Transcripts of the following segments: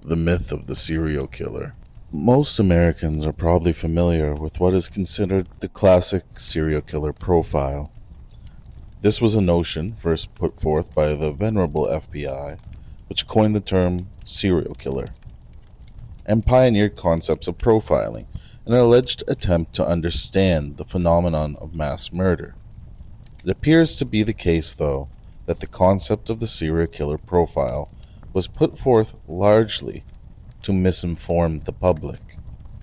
The myth of the serial killer. Most Americans are probably familiar with what is considered the classic serial killer profile. This was a notion first put forth by the venerable FBI, which coined the term serial killer and pioneered concepts of profiling, an alleged attempt to understand the phenomenon of mass murder. It appears to be the case, though, that the concept of the serial killer profile was put forth largely to misinform the public.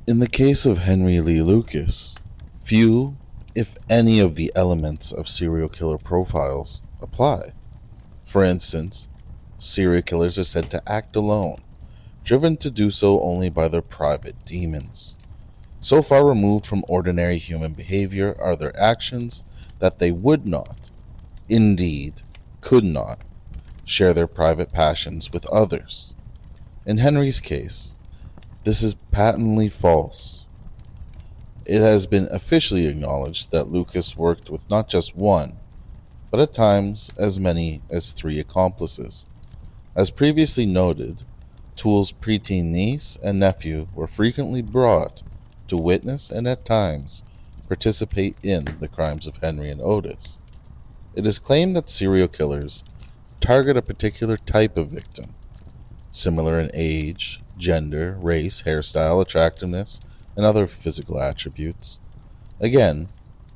In the case of Henry Lee Lucas, few, if any, of the elements of serial killer profiles apply. For instance, serial killers are said to act alone, driven to do so only by their private demons. So far removed from ordinary human behavior are their actions that they would not, indeed, could not, share their private passions with others. In Henry's case, this is patently false. It has been officially acknowledged that Lucas worked with not just one, but at times as many as three accomplices. As previously noted, Toole's preteen niece and nephew were frequently brought to witness and at times participate in the crimes of Henry and Otis. It is claimed that serial killers target a particular type of victim, similar in age, gender, race, hairstyle, attractiveness, and other physical attributes. Again,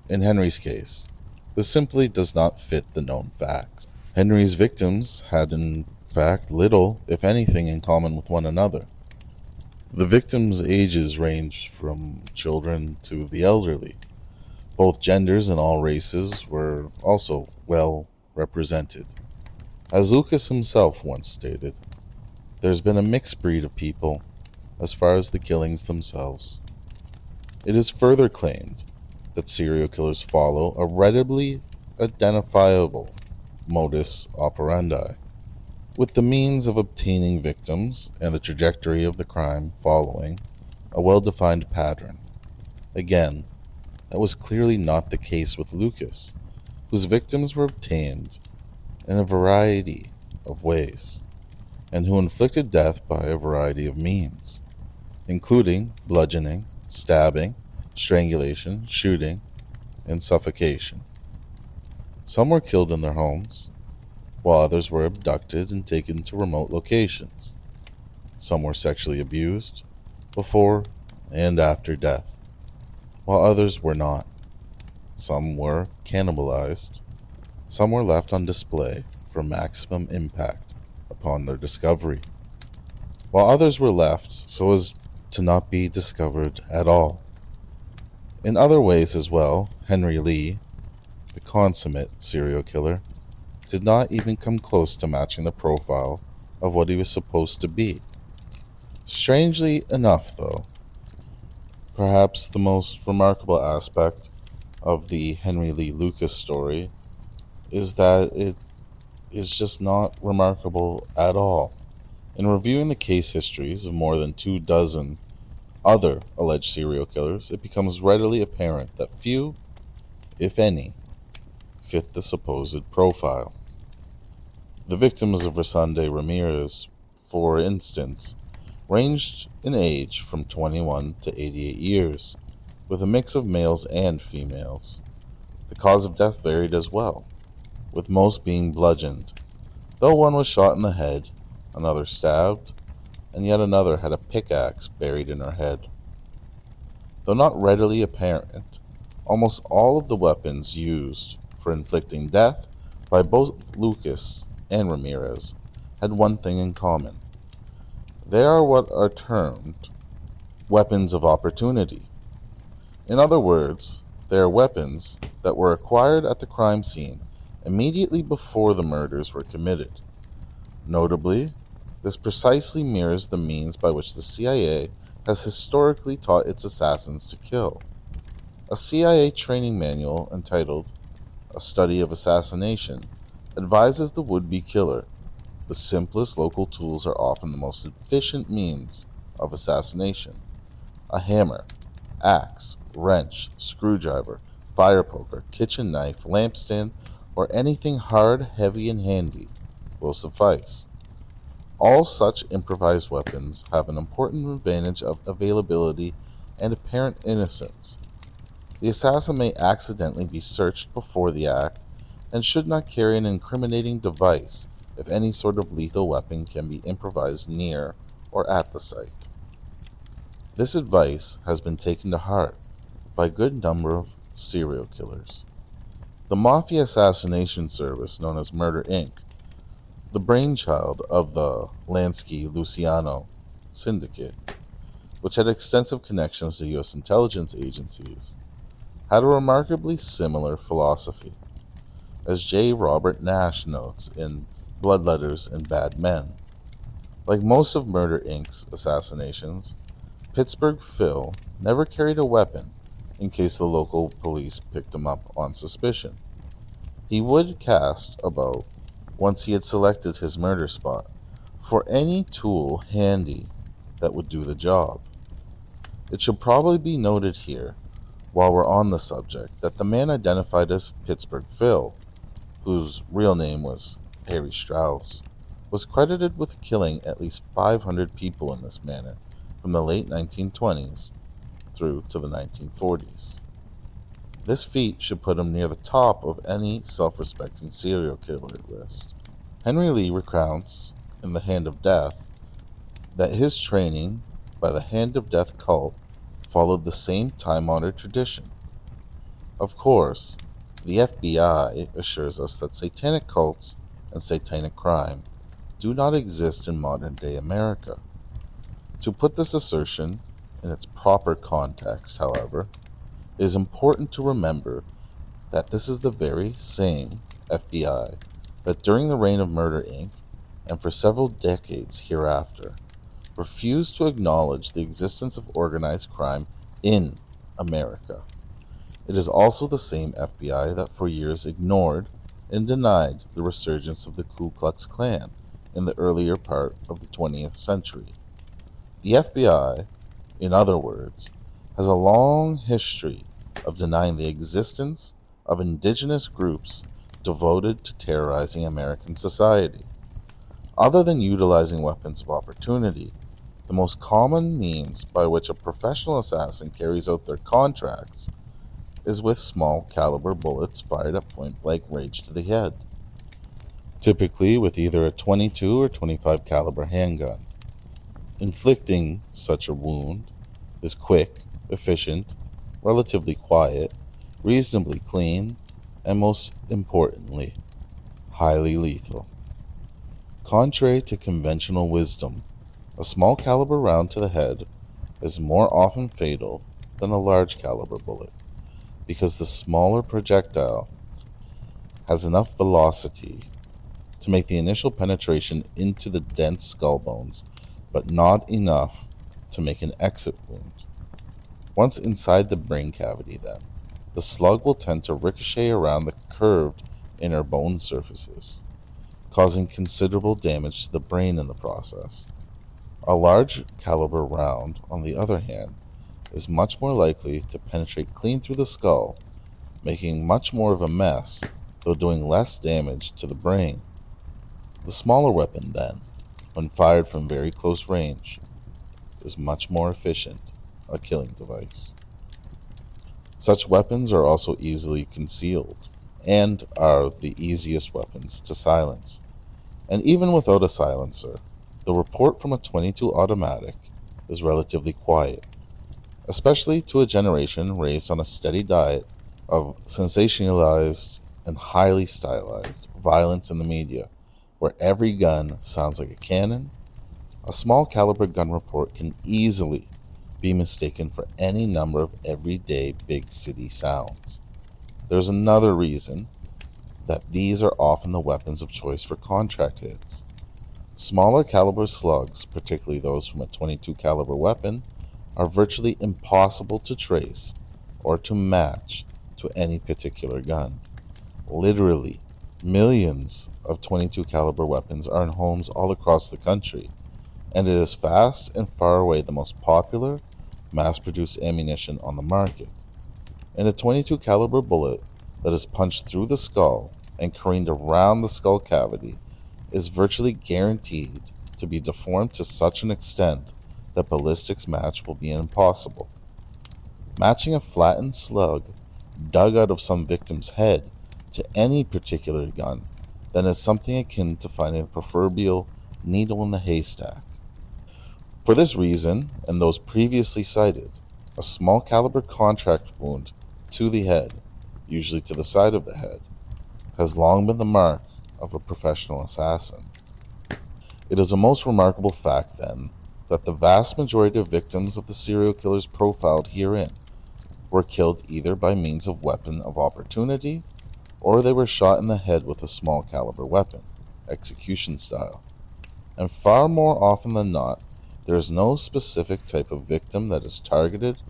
in Henry's case, this simply does not fit the known facts. Henry's victims had, in fact, little, if anything, in common with one another. The victims' ages ranged from children to the elderly. Both genders and all races were also well represented. As Lucas himself once stated, there's been a mixed breed of people as far as the killings themselves. It is further claimed that serial killers follow a readily identifiable modus operandi, with the means of obtaining victims and the trajectory of the crime following a well-defined pattern. Again, that was clearly not the case with Lucas, whose victims were obtained in a variety of ways, and who inflicted death by a variety of means, including bludgeoning, stabbing, strangulation, shooting, and suffocation. Some were killed in their homes, while others were abducted and taken to remote locations. Some were sexually abused before and after death, while others were not. Some were cannibalized. Some were left on display for maximum impact upon their discovery, while others were left so as to not be discovered at all. In other ways as well, Henry Lee, the consummate serial killer, did not even come close to matching the profile of what he was supposed to be. Strangely enough, though, perhaps the most remarkable aspect of the Henry Lee Lucas story is that it is just not remarkable at all. In reviewing the case histories of more than 24 other alleged serial killers, it becomes readily apparent that few, if any, fit the supposed profile. The victims of Rosende Ramirez, for instance, ranged in age from 21 to 88 years, with a mix of males and females. The cause of death varied as well, with most being bludgeoned, though one was shot in the head, another stabbed, and yet another had a pickaxe buried in her head. Though not readily apparent, almost all of the weapons used for inflicting death by both Lucas and Ramirez had one thing in common. They are what are termed weapons of opportunity. In other words, they are weapons that were acquired at the crime scene immediately before the murders were committed. Notably, this precisely mirrors the means by which the CIA has historically taught its assassins to kill. A CIA training manual entitled A Study of Assassination advises the would-be killer the simplest local tools are often the most efficient means of assassination. A hammer, axe, wrench, screwdriver, fire poker, kitchen knife, lampstand, or anything hard, heavy, and handy will suffice. All such improvised weapons have an important advantage of availability and apparent innocence. The assassin may accidentally be searched before the act and should not carry an incriminating device if any sort of lethal weapon can be improvised near or at the site. This advice has been taken to heart by a good number of serial killers. The Mafia assassination service known as Murder Inc., the brainchild of the Lansky-Luciano syndicate, which had extensive connections to U.S. intelligence agencies, had a remarkably similar philosophy. As J. Robert Nash notes in Bloodletters and Bad Men, like most of Murder Inc.'s assassinations, Pittsburgh Phil never carried a weapon in case the local police picked him up on suspicion. He would cast about, once he had selected his murder spot, for any tool handy that would do the job. It should probably be noted here, while we're on the subject, that the man identified as Pittsburgh Phil, whose real name was Harry Strauss, was credited with killing at least 500 people in this manner from the late 1920s through to the 1940s. This feat should put him near the top of any self-respecting serial killer list. Henry Lee recounts in The Hand of Death that his training by the Hand of Death cult followed the same time-honored tradition. Of course, the FBI assures us that satanic cults and satanic crime do not exist in modern-day America. To put this assertion in its proper context, however, it is important to remember that this is the very same FBI that during the reign of Murder Inc. and for several decades hereafter refused to acknowledge the existence of organized crime in America. It is also the same FBI that for years ignored and denied the resurgence of the Ku Klux Klan in the earlier part of the 20th century. The FBI, in other words, has a long history of denying the existence of indigenous groups devoted to terrorizing American society. Other than utilizing weapons of opportunity, the most common means by which a professional assassin carries out their contracts is with small caliber bullets fired at point blank range to the head, typically with either a 22 or 25 caliber handgun. Inflicting such a wound is quick, efficient, relatively quiet, reasonably clean, and most importantly, highly lethal. Contrary to conventional wisdom, a small caliber round to the head is more often fatal than a large caliber bullet, because the smaller projectile has enough velocity to make the initial penetration into the dense skull bones, but not enough to make an exit wound. Once inside the brain cavity, then, the slug will tend to ricochet around the curved inner bone surfaces, causing considerable damage to the brain in the process. A large caliber round, on the other hand, is much more likely to penetrate clean through the skull, making much more of a mess, though doing less damage to the brain. The smaller weapon, then, when fired from very close range, is much more efficient a killing device. Such weapons are also easily concealed, and are the easiest weapons to silence. And even without a silencer, the report from a 22 automatic is relatively quiet, especially to a generation raised on a steady diet of sensationalized and highly stylized violence in the media, where every gun sounds like a cannon. A small caliber gun report can easily be mistaken for any number of everyday big city sounds. There's another reason that these are often the weapons of choice for contract hits. Smaller caliber slugs, particularly those from a 22 caliber weapon, are virtually impossible to trace or to match to any particular gun. Literally, millions of 22 caliber weapons are in homes all across the country, and it is fast and far away the most popular mass-produced ammunition on the market. And a 22 caliber bullet that is punched through the skull and careened around the skull cavity is virtually guaranteed to to be deformed to such an extent that ballistics match will be impossible. Matching a flattened slug dug out of some victim's head to any particular gun then is something akin to finding the proverbial needle in the haystack. For this reason, and those previously cited, a small caliber contact wound to the head, usually to the side of the head, has long been the mark of a professional assassin. It is a most remarkable fact, then, that the vast majority of victims of the serial killers profiled herein were killed either by means of weapon of opportunity, or they were shot in the head with a small caliber weapon, execution style. And far more often than not, there is no specific type of victim that is targeted,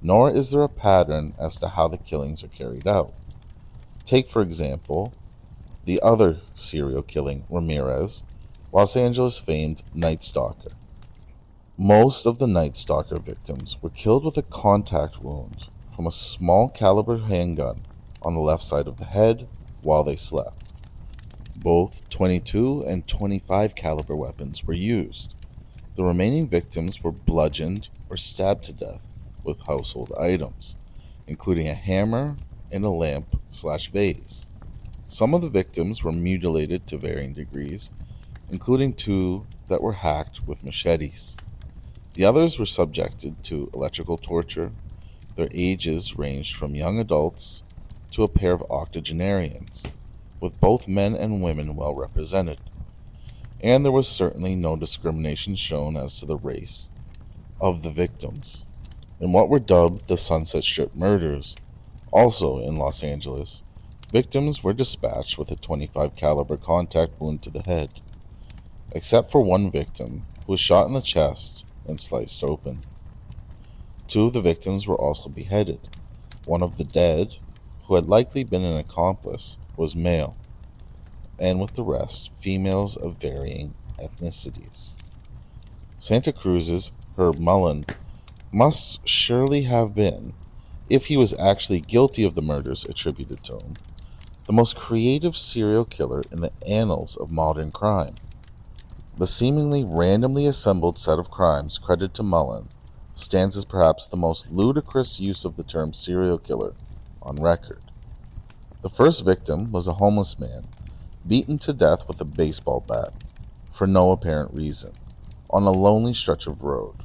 nor is there a pattern as to how the killings are carried out. Take, for example, the other serial killing, Ramirez, Los Angeles famed Night Stalker. Most of the Night Stalker victims were killed with a contact wound from a small caliber handgun on the left side of the head while they slept. Both 22 and 25 caliber weapons were used. The remaining victims were bludgeoned or stabbed to death with household items, including a hammer and a lamp/vase. Some of the victims were mutilated to varying degrees, including 2 that were hacked with machetes. The others were subjected to electrical torture. Their ages ranged from young adults to a pair of octogenarians, with both men and women well represented. And there was certainly no discrimination shown as to the race of the victims. In what were dubbed the Sunset Strip murders, also in Los Angeles, victims were dispatched with a 25 caliber contact wound to the head, except for one victim who was shot in the chest and sliced open. 2 of the victims were also beheaded. One of the dead, who had likely been an accomplice, was male, and with the rest, females of varying ethnicities. Santa Cruz's Herb Mullen must surely have been, if he was actually guilty of the murders attributed to him, the most creative serial killer in the annals of modern crime. The seemingly randomly assembled set of crimes credited to Mullen stands as perhaps the most ludicrous use of the term serial killer on record. The first victim was a homeless man, beaten to death with a baseball bat, for no apparent reason, on a lonely stretch of road.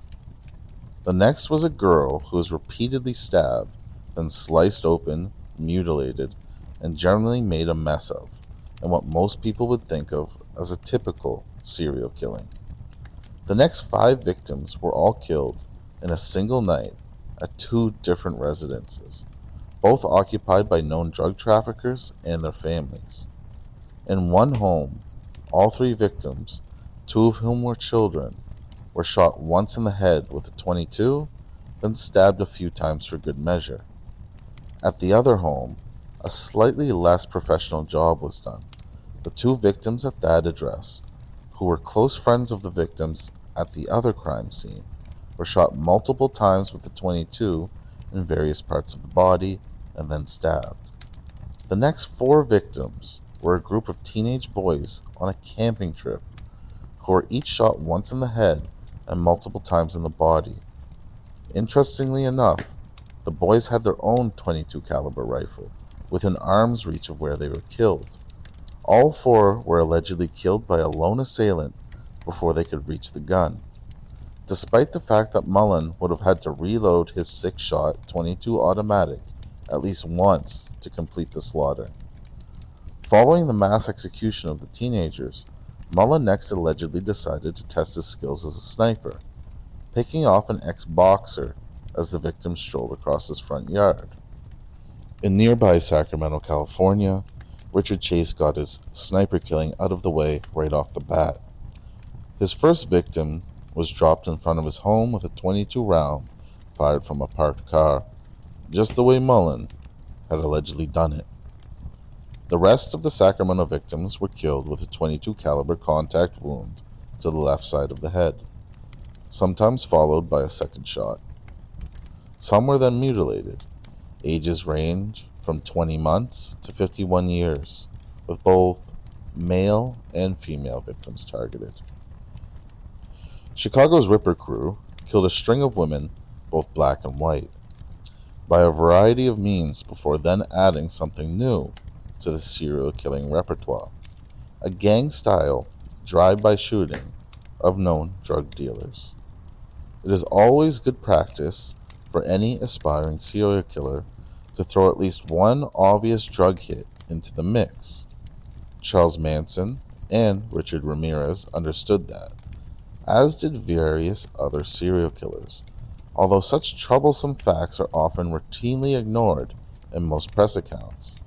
The next was a girl who was repeatedly stabbed, then sliced open, mutilated, and generally made a mess of, and what most people would think of as a typical serial killing. The next 5 victims were all killed in a single night at 2 different residences, both occupied by known drug traffickers and their families. In one home, all 3 victims, 2 of whom were children, were shot once in the head with a .22, then stabbed a few times for good measure. At the other home, a slightly less professional job was done. The 2 victims at that address, who were close friends of the victims at the other crime scene, were shot multiple times with a .22 in various parts of the body and then stabbed. The next 4 victims were a group of teenage boys on a camping trip who were each shot once in the head and multiple times in the body. Interestingly enough, the boys had their own .22 caliber rifle within arm's reach of where they were killed. All 4 were allegedly killed by a lone assailant before they could reach the gun, despite the fact that Mullen would have had to reload his 6-shot .22 automatic at least once to complete the slaughter. Following the mass execution of the teenagers, Mullen next allegedly decided to test his skills as a sniper, picking off an ex-boxer as the victim strolled across his front yard. In nearby Sacramento, California, Richard Chase got his sniper killing out of the way right off the bat. His first victim was dropped in front of his home with a .22 round fired from a parked car, just the way Mullen had allegedly done it. The rest of the Sacramento victims were killed with a .22 caliber contact wound to the left side of the head, sometimes followed by a second shot. Some were then mutilated. Ages range from 20 months to 51 years, with both male and female victims targeted. Chicago's Ripper crew killed a string of women, both black and white, by a variety of means before then adding something new to the serial killing repertoire: a gang-style drive-by shooting of known drug dealers. It is always good practice for any aspiring serial killer to throw at least one obvious drug hit into the mix. Charles Manson and Richard Ramirez understood that, as did various other serial killers, although such troublesome facts are often routinely ignored in most press accounts,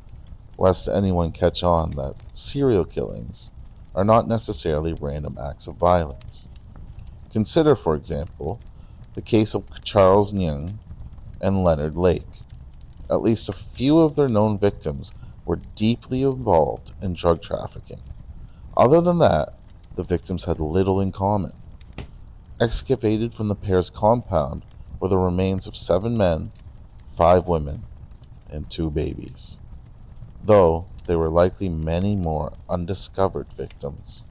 lest anyone catch on that serial killings are not necessarily random acts of violence. Consider, for example, the case of Charles Ng and Leonard Lake. At least a few of their known victims were deeply involved in drug trafficking. Other than that, the victims had little in common. Excavated from the pair's compound were the remains of 7 men, 5 women, and 2 babies, though there were likely many more undiscovered victims.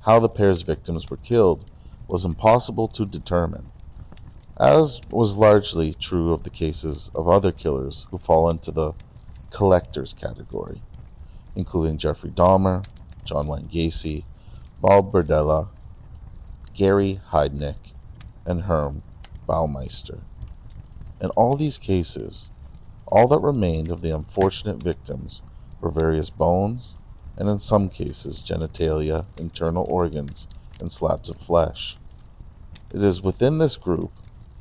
How the pair's victims were killed was impossible to determine, as was largely true of the cases of other killers who fall into the collectors category, including Jeffrey Dahmer, John Wayne Gacy, Bob Berdella, Gary Heidnik, and Herm Baumeister. In all these cases, all that remained of the unfortunate victims were various bones, and in some cases genitalia, internal organs, and slabs of flesh. It is within this group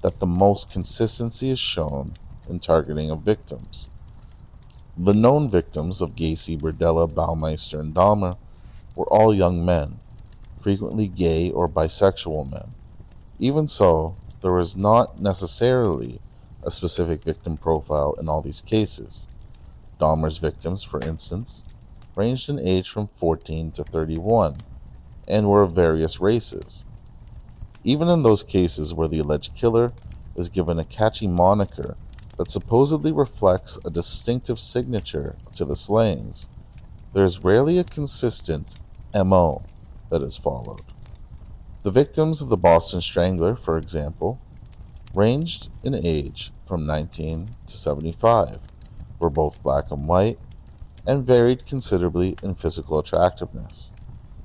that the most consistency is shown in targeting of victims. The known victims of Gacy, Berdella, Baumeister, and Dahmer were all young men, frequently gay or bisexual men. Even so, there was not necessarily a specific victim profile in all these cases. Dahmer's victims, for instance, ranged in age from 14 to 31 and were of various races. Even in those cases where the alleged killer is given a catchy moniker that supposedly reflects a distinctive signature to the slayings, there is rarely a consistent MO that is followed. The victims of the Boston Strangler, for example, ranged in age from 19 to 75, were both black and white, and varied considerably in physical attractiveness.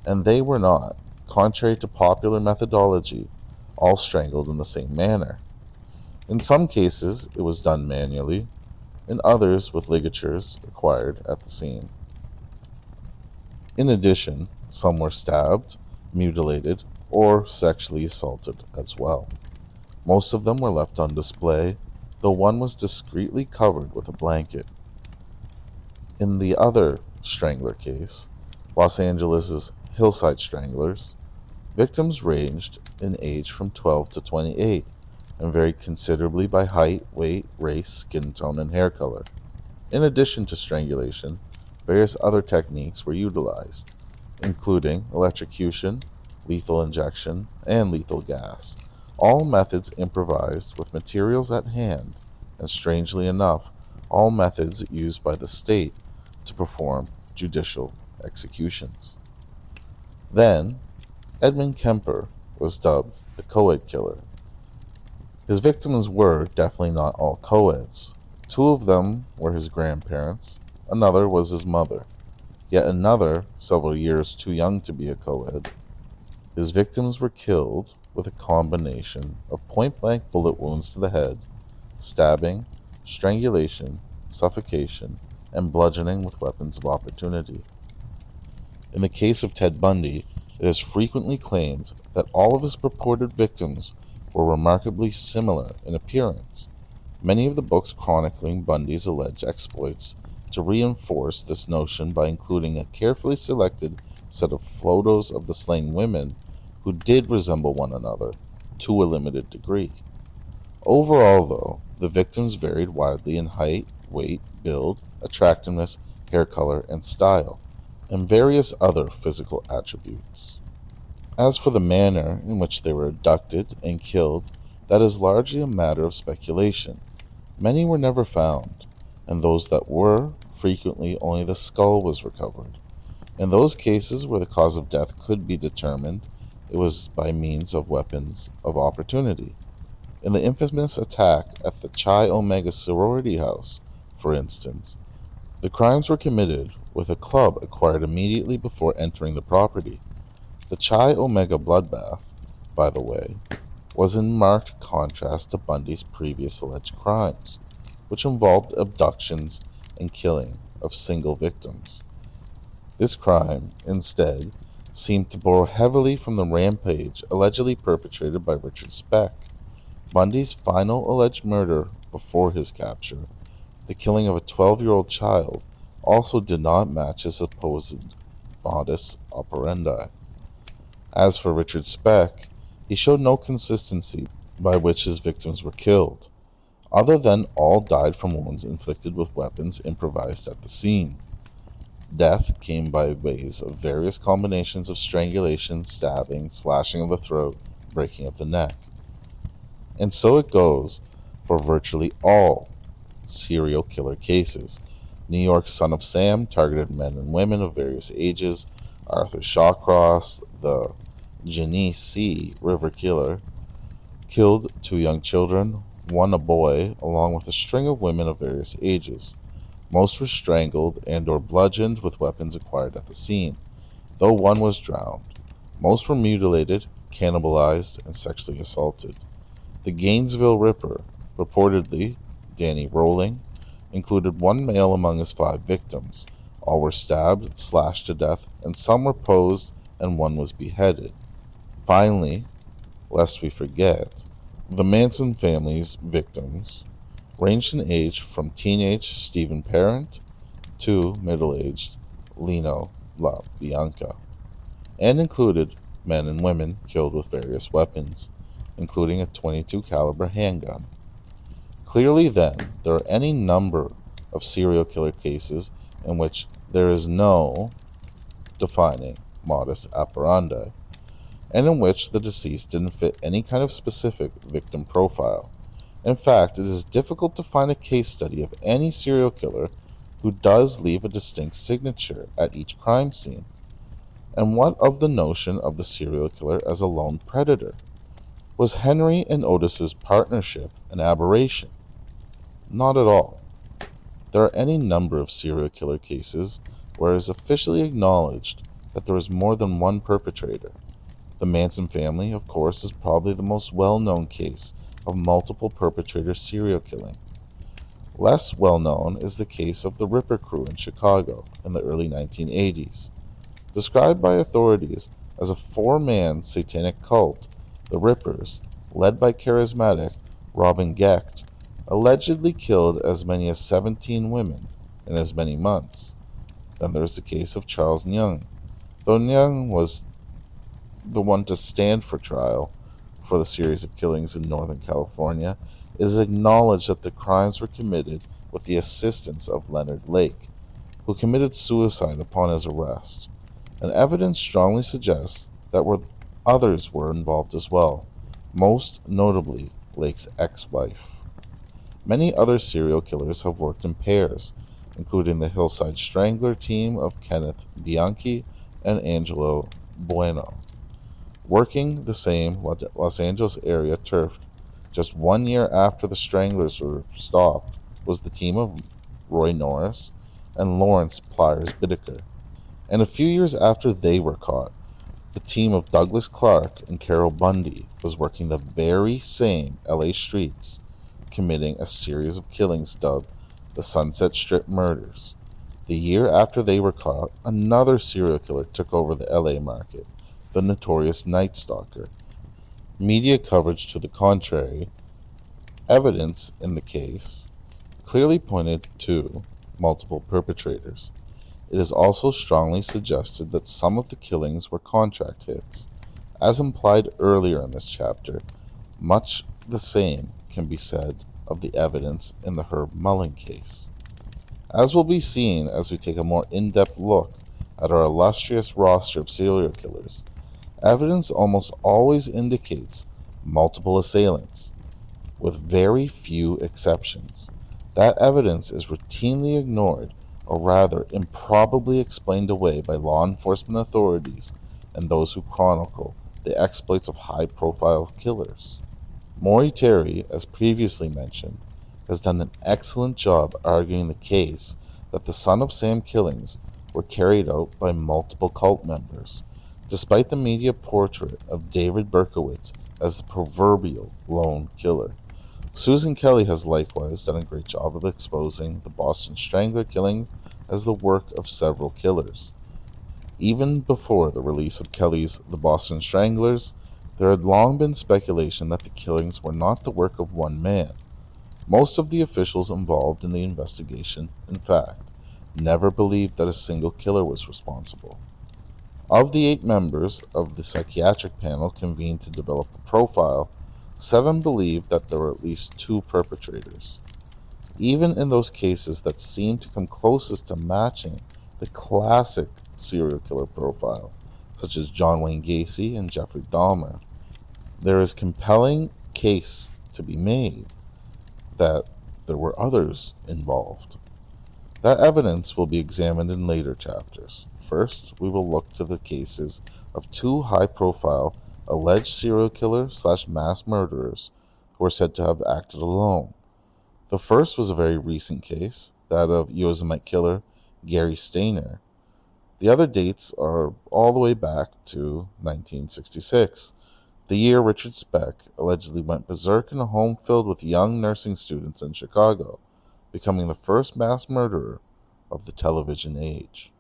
And they were not, contrary to popular methodology, all strangled in the same manner. In some cases, it was done manually, in others with ligatures acquired at the scene. In addition, some were stabbed, mutilated, or sexually assaulted as well. Most of them were left on display, though one was discreetly covered with a blanket. In the other strangler case, Los Angeles' Hillside Stranglers, victims ranged in age from 12 to 28 and varied considerably by height, weight, race, skin tone, and hair color. In addition to strangulation, various other techniques were utilized, including electrocution, lethal injection, and lethal gas, all methods improvised with materials at hand, and strangely enough, all methods used by the state to perform judicial executions. Then, Edmund Kemper was dubbed the co-ed killer. His victims were definitely not all co-eds. 2 of them were his grandparents, another was his mother, yet another several years too young to be a co-ed. His victims were killed with a combination of point-blank bullet wounds to the head, stabbing, strangulation, suffocation, and bludgeoning with weapons of opportunity. In the case of Ted Bundy, it is frequently claimed that all of his purported victims were remarkably similar in appearance. Many of the books chronicling Bundy's alleged exploits to reinforce this notion by including a carefully selected set of photos of the slain women who did resemble one another to a limited degree. Overall, though, the victims varied widely in height, weight, build, attractiveness, hair color, and style, and various other physical attributes. As for the manner in which they were abducted and killed, that is largely a matter of speculation. Many were never found, and those that were, frequently only the skull was recovered. In those cases where the cause of death could be determined, it was by means of weapons of opportunity. In the infamous attack at the Chi Omega sorority house, for instance, the crimes were committed with a club acquired immediately before entering the property. The Chi Omega bloodbath, by the way, was in marked contrast to Bundy's previous alleged crimes, which involved abductions and killing of single victims. This crime, instead, seemed to borrow heavily from the rampage allegedly perpetrated by Richard Speck. Bundy's final alleged murder before his capture, the killing of a 12-year-old child, also did not match his supposed modus operandi. As for Richard Speck, he showed no consistency by which his victims were killed, other than all died from wounds inflicted with weapons improvised at the scene. Death came by ways of various combinations of strangulation, stabbing, slashing of the throat, breaking of the neck. And so it goes for virtually all serial killer cases. New York's Son of Sam targeted men and women of various ages. Arthur Shawcross, the Genesee River Killer, killed 2 young children, 1 a boy, along with a string of women of various ages. Most were strangled and or bludgeoned with weapons acquired at the scene, though 1 was drowned. Most were mutilated, cannibalized, and sexually assaulted. The Gainesville Ripper, reportedly Danny Rolling, included 1 male among his 5 victims. All were stabbed, slashed to death, and some were posed, and 1 was beheaded. Finally, lest we forget, the Manson family's victims ranged in age from teenage Stephen Parent to middle-aged Lino LaBianca, and included men and women killed with various weapons, including a .22 caliber handgun. Clearly then, there are any number of serial killer cases in which there is no defining modus operandi, and in which the deceased didn't fit any kind of specific victim profile. In fact, it is difficult to find a case study of any serial killer who does leave a distinct signature at each crime scene. And what of the notion of the serial killer as a lone predator? Was Henry and Otis's partnership an aberration? Not at all. There are any number of serial killer cases where it is officially acknowledged that there is more than one perpetrator. The Manson family, of course, is probably the most well-known case of multiple perpetrator serial killing. Less well-known is the case of the Ripper crew in Chicago in the early 1980s. Described by authorities as a 4-man satanic cult, the Rippers, led by charismatic Robin Gecht, allegedly killed as many as 17 women in as many months. Then there's the case of Charles Young. Though Young was the one to stand for trial for the series of killings in Northern California, it is acknowledged that the crimes were committed with the assistance of Leonard Lake, who committed suicide upon his arrest. And evidence strongly suggests that others were involved as well, most notably Lake's ex-wife. Many other serial killers have worked in pairs, including the Hillside Strangler team of Kenneth Bianchi and Angelo Bueno. Working the same Los Angeles area turf just 1 year after the Stranglers were stopped was the team of Roy Norris and Lawrence Pliers Bittaker. And a few years after they were caught, the team of Douglas Clark and Carol Bundy was working the very same LA streets, committing a series of killings dubbed the Sunset Strip Murders. The year after they were caught, another serial killer took over the LA market, the notorious Night Stalker. Media coverage to the contrary, evidence in the case, clearly pointed to multiple perpetrators. It is also strongly suggested that some of the killings were contract hits. As implied earlier in this chapter, much the same can be said of the evidence in the Herb Mullen case. As will be seen as we take a more in-depth look at our illustrious roster of serial killers, evidence almost always indicates multiple assailants, with very few exceptions. That evidence is routinely ignored, or rather improbably explained away by law enforcement authorities and those who chronicle the exploits of high-profile killers. Maury Terry, as previously mentioned, has done an excellent job arguing the case that the Son of Sam killings were carried out by multiple cult members, despite the media portrait of David Berkowitz as the proverbial lone killer. Susan Kelly has likewise done a great job of exposing the Boston Strangler killings as the work of several killers. Even before the release of Kelly's The Boston Stranglers, there had long been speculation that the killings were not the work of one man. Most of the officials involved in the investigation, in fact, never believed that a single killer was responsible. Of the 8 members of the psychiatric panel convened to develop a profile, 7 believed that there were at least 2 perpetrators. Even in those cases that seemed to come closest to matching the classic serial killer profile, such as John Wayne Gacy and Jeffrey Dahmer, there is compelling case to be made that there were others involved. That evidence will be examined in later chapters. First, we will look to the cases of 2 high-profile alleged serial killer/mass murderers who are said to have acted alone. The first was a very recent case, that of Yosemite killer Gary Stayner. The other dates are all the way back to 1966, the year Richard Speck allegedly went berserk in a home filled with young nursing students in Chicago, becoming the first mass murderer of the television age.